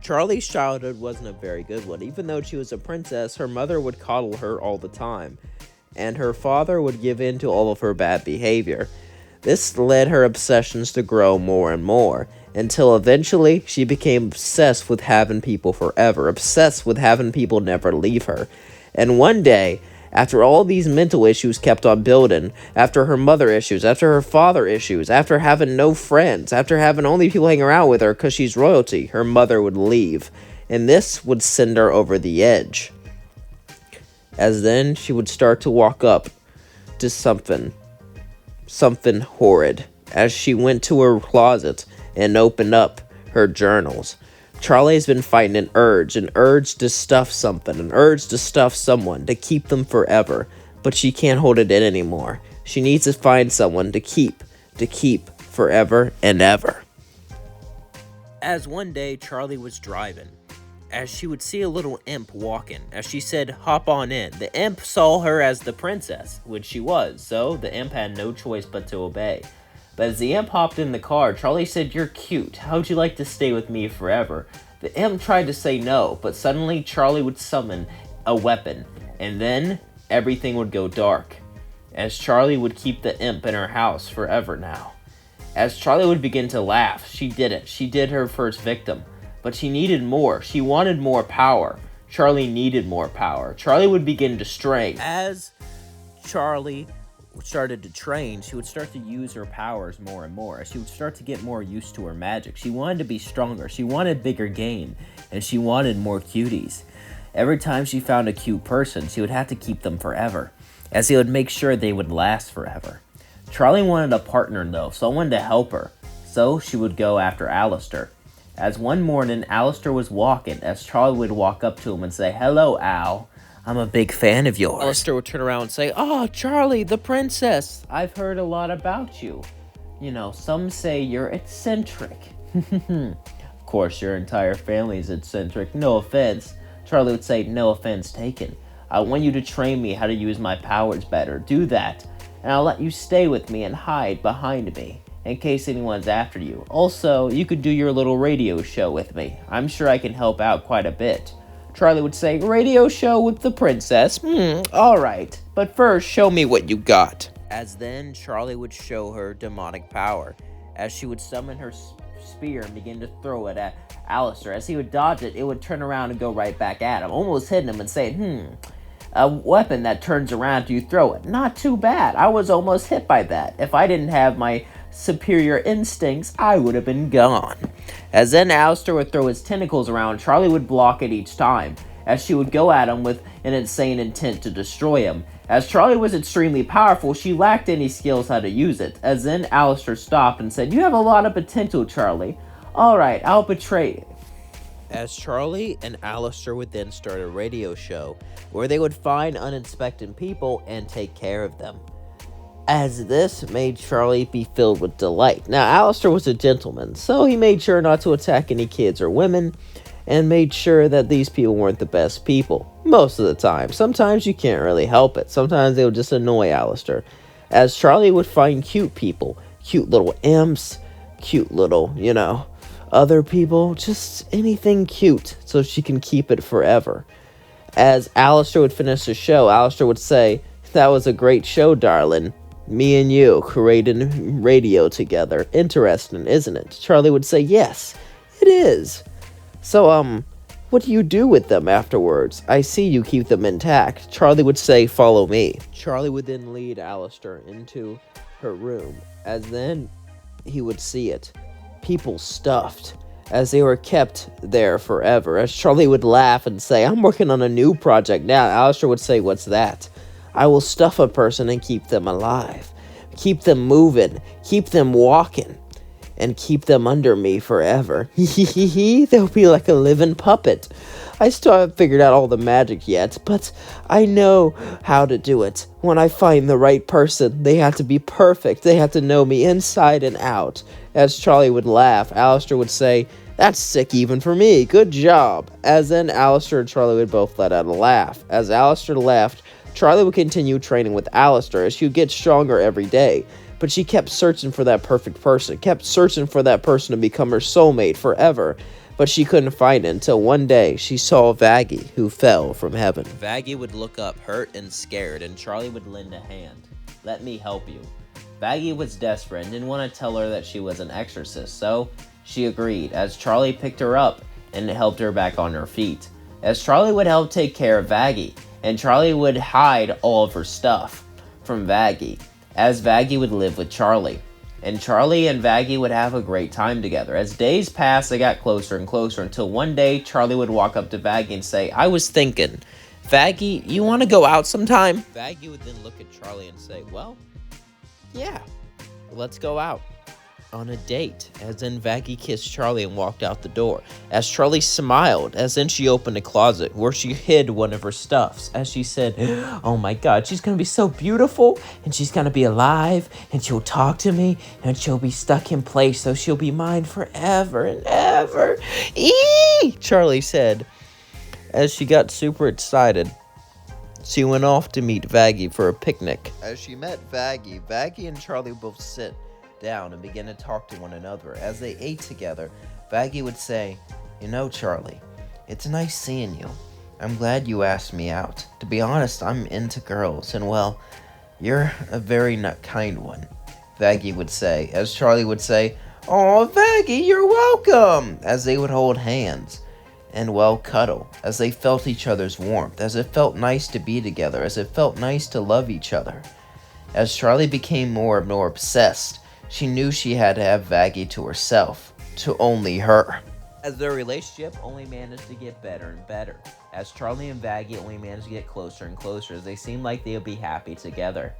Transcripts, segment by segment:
Charlie's childhood wasn't a very good one. Even though she was a princess, her mother would coddle her all the time, and her father would give in to all of her bad behavior. This led her obsessions to grow more and more, until eventually she became obsessed with having people forever, obsessed with having people never leave her. And one day, after all these mental issues kept on building, after her mother issues, after her father issues, after having no friends, after having only people hang around with her because she's royalty, her mother would leave. And this would send her over the edge. As then she would start to walk up to something horrid. As she went to her closet and opened up her journals. Charlie's been fighting an urge to stuff something, an urge to stuff someone, to keep them forever, but she can't hold it in anymore. She needs to find someone to keep forever and ever. As one day Charlie was driving, as she would see a little imp walking, as she said, "Hop on in." The imp saw her as the princess, which she was, so the imp had no choice but to obey. But as the imp hopped in the car, Charlie said, "You're cute. How'd you like to stay with me forever?" The imp tried to say no, but suddenly Charlie would summon a weapon, and then everything would go dark, as Charlie would keep the imp in her house forever now. As Charlie would begin to laugh, she did it. She did her first victim, but she needed more. She wanted more power. Charlie needed more power. Charlie would begin to strain. As Charlie started to train, she would start to use her powers more and more. She would start to get more used to her magic. She wanted to be stronger. She wanted bigger game, and she wanted more cuties. Every time she found a cute person, she would have to keep them forever, as he would make sure they would last forever. Charlie wanted a partner though, someone to help her, so she would go after Alastor. As one morning, Alastor was walking, as Charlie would walk up to him and say, "Hello, Al. I'm a big fan of yours." Alastor would turn around and say, "Oh, Charlie, the princess. I've heard a lot about you. You know, some say you're eccentric." "Of course, your entire family is eccentric. No offense." Charlie would say, "No offense taken. I want you to train me how to use my powers better. Do that, and I'll let you stay with me and hide behind me, in case anyone's after you. Also, you could do your little radio show with me. I'm sure I can help out quite a bit." Charlie would say, "Radio show with the princess? Alright, but first show me what you got." As then, Charlie would show her demonic power, as she would summon her spear and begin to throw it at Alastor. As he would dodge it, it would turn around and go right back at him, almost hitting him and saying, "A weapon that turns around after you throw it. Not too bad. I was almost hit by that. If I didn't have my superior instincts, I would have been gone." As then Alastor would throw his tentacles around, Charlie would block it each time, as she would go at him with an insane intent to destroy him. As Charlie was extremely powerful, she lacked any skills how to use it. As then Alastor stopped and said, "You have a lot of potential, Charlie. Alright, I'll betray you." As Charlie and Alastor would then start a radio show, where they would find unexpected people and take care of them. As this made Charlie be filled with delight. Now, Alastor was a gentleman, so he made sure not to attack any kids or women, and made sure that these people weren't the best people. Most of the time. Sometimes you can't really help it. Sometimes they would just annoy Alastor. As Charlie would find cute people, cute little imps, cute little, other people, just anything cute, so she can keep it forever. As Alastor would finish the show, Alastor would say, "That was a great show, darling. Me and you creating radio together. Interesting, isn't it?" Charlie would say, "Yes, it is. So, what do you do with them afterwards? I see you keep them intact." Charlie would say, "Follow me." Charlie would then lead Alastor into her room, as then he would see it. People stuffed, as they were kept there forever. As Charlie would laugh and say, "I'm working on a new project now." Alastor would say, "What's that?" "I will stuff a person and keep them alive. Keep them moving. Keep them walking. And keep them under me forever. They'll be like a living puppet. I still haven't figured out all the magic yet, but I know how to do it. When I find the right person, they have to be perfect. They have to know me inside and out." As Charlie would laugh, Alastor would say, "That's sick even for me. Good job." As then Alastor and Charlie would both let out a laugh. As Alastor left, Charlie would continue training with Alastor, as she would get stronger every day. But she kept searching for that perfect person, kept searching for that person to become her soulmate forever. but she couldn't find it until one day she saw Vaggie, who fell from heaven. Vaggie would look up hurt and scared, and Charlie would lend a hand. "Let me help you." Vaggie was desperate and didn't want to tell her that she was an exorcist, so she agreed, as Charlie picked her up and helped her back on her feet. As Charlie would help take care of Vaggie, and Charlie would hide all of her stuff from Vaggie, as Vaggie would live with Charlie. And Charlie and Vaggie would have a great time together. As days passed, they got closer and closer until one day Charlie would walk up to Vaggie and say, "I was thinking, Vaggie, you want to go out sometime?" Vaggie would then look at Charlie and say, "Well, yeah, let's go out on a date." As then Vaggie kissed Charlie and walked out the door. As Charlie smiled, as then she opened a closet where she hid one of her stuffs. As she said, "Oh my God, she's gonna be so beautiful, and she's gonna be alive, and she'll talk to me, and she'll be stuck in place, so she'll be mine forever and ever." Eee! Charlie said. As she got super excited, she went off to meet Vaggie for a picnic. As she met Vaggie, Vaggie and Charlie both sit down and began to talk to one another. As they ate together, Vaggie would say, "You know, Charlie, it's nice seeing you. I'm glad you asked me out. To be honest, I'm into girls, and well, you're a very kind one," Vaggie would say. As Charlie would say, "Oh, Vaggie, you're welcome," as they would hold hands and well cuddle, as they felt each other's warmth, as it felt nice to be together, as it felt nice to love each other. As Charlie became more and more obsessed, she knew she had to have Vaggie to herself, to only her. As their relationship only managed to get better and better, as Charlie and Vaggie only managed to get closer and closer, as they seemed like they would be happy together.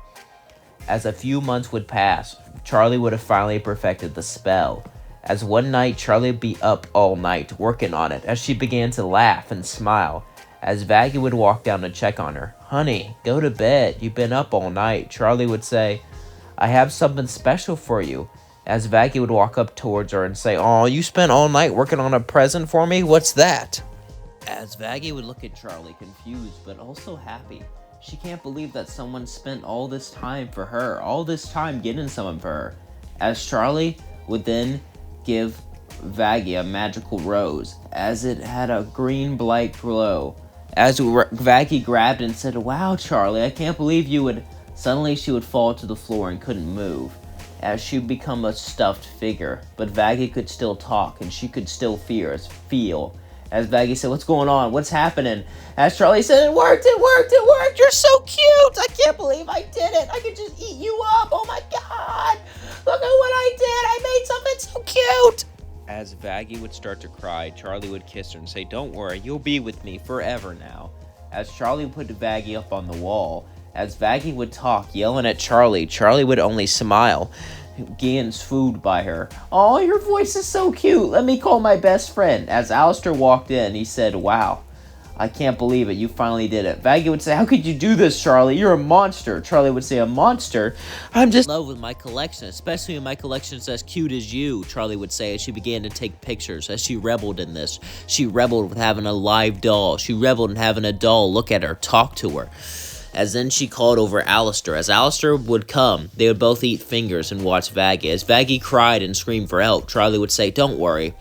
As a few months would pass, Charlie would have finally perfected the spell. As one night, Charlie would be up all night working on it, as she began to laugh and smile. As Vaggie would walk down to check on her, "Honey, go to bed, you've been up all night." Charlie would say, "I have something special for you." As Vaggie would walk up towards her and say, "Oh, you spent all night working on a present for me? What's that?" As Vaggie would look at Charlie, confused but also happy. She can't believe that someone spent all this time for her, all this time getting something for her. As Charlie would then give Vaggie a magical rose, as it had a green bright glow. As Vaggie grabbed and said, "Wow, Charlie, I can't believe you would..." Suddenly she would fall to the floor and couldn't move, as she would become a stuffed figure. But Vaggie could still talk, and she could still feel. As Vaggie said, "What's going on? What's happening?" As Charlie said, "It worked, it worked, it worked! You're so cute! I can't believe I did it! I could just eat you up! Oh my God! Look at what I did! I made something so cute!" As Vaggie would start to cry, Charlie would kiss her and say, "Don't worry, you'll be with me forever now." As Charlie put Vaggie up on the wall, as Vaggie would talk, yelling at Charlie, Charlie would only smile, Gian's food by her. "Oh, your voice is so cute. Let me call my best friend." As Alastor walked in, he said, "Wow, I can't believe it. You finally did it." Vaggie would say, "How could you do this, Charlie? You're a monster." Charlie would say, "A monster? I'm just in love with my collection, especially when my collection's as cute as you," Charlie would say as she began to take pictures. As she reveled in this, she reveled with having a live doll. She reveled in having a doll look at her, talk to her. As then she called over Alastor. As Alastor would come, they would both eat fingers and watch Vaggie. As Vaggie cried and screamed for help, Charlie would say, "Don't worry.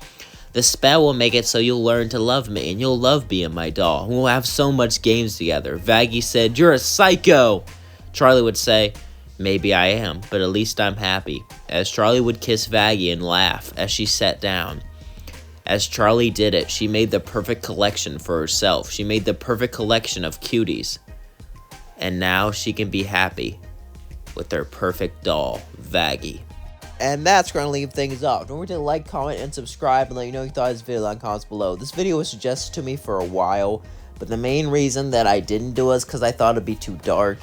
The spell will make it so you'll learn to love me, and you'll love being my doll. We'll have so much games together." Vaggie said, "You're a psycho." Charlie would say, "Maybe I am, but at least I'm happy." As Charlie would kiss Vaggie and laugh as she sat down. As Charlie did it, she made the perfect collection for herself. She made the perfect collection of cuties. And now she can be happy with her perfect doll, Vaggie. And that's going to leave things off. Don't forget to like, comment, and subscribe, and let me know what you thought of this video in the comments below. This video was suggested to me for a while, but the main reason that I didn't do it is because I thought it'd be too dark,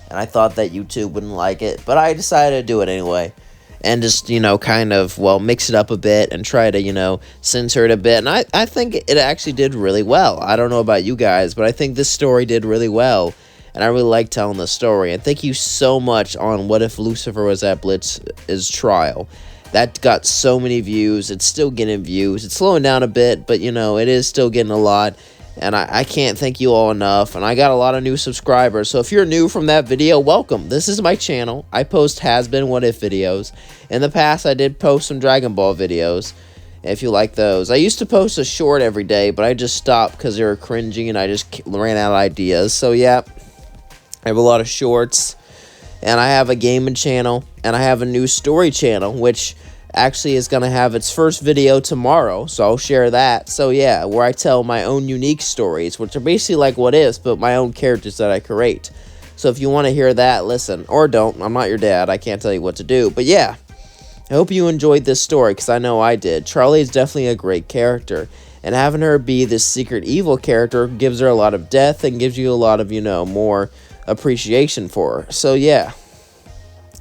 and I thought that YouTube wouldn't like it, but I decided to do it anyway. And just, kind of, mix it up a bit and try to, censor it a bit. And I think it actually did really well. I don't know about you guys, but I think this story did really well. And I really like telling the story. And thank you so much on What If Lucifer Was at Blitz's trial. That got so many views. It's still getting views. It's slowing down a bit, but, it is still getting a lot. And I can't thank you all enough. And I got a lot of new subscribers. So if you're new from that video, welcome. This is my channel. I post has-been What If videos. In the past, I did post some Dragon Ball videos. if you like those. I used to post a short every day, but I just stopped because they were cringy and I just ran out of ideas. So yeah, I have a lot of shorts, and I have a gaming channel, and I have a new story channel, which actually is going to have its first video tomorrow, so I'll share that. So yeah, where I tell my own unique stories, which are basically like what ifs, but my own characters that I create. So if you want to hear that, listen, or don't. I'm not your dad, I can't tell you what to do. But yeah, I hope you enjoyed this story, because I know I did. Charlie is definitely a great character, and having her be this secret evil character gives her a lot of depth and gives you a lot of, more appreciation for her. So yeah,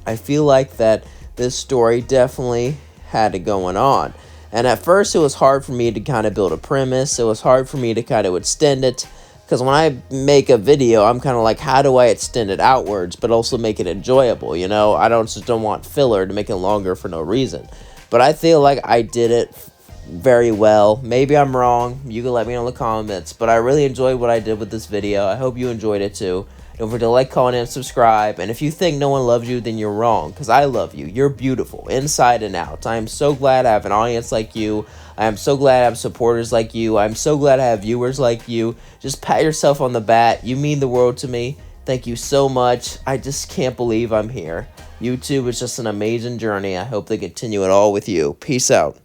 I feel like that this story definitely had it going on. And at first it was hard for me to kind of build a premise. It was hard for me to kind of extend it, because when I make a video, I'm kind of like, how do I extend it outwards but also make it enjoyable? I don't want filler to make it longer for no reason. But I feel like I did it very well. Maybe I'm wrong. You can let me know in the comments. But I really enjoyed what I did with this video. I hope you enjoyed it too. Don't forget to like, comment, and subscribe. And if you think no one loves you, then you're wrong, because I love you. You're beautiful, inside and out. I am so glad I have an audience like you. I am so glad I have supporters like you. I'm so glad I have viewers like you. Just pat yourself on the back. You mean the world to me. Thank you so much. I just can't believe I'm here. YouTube is just an amazing journey. I hope they continue it all with you. Peace out.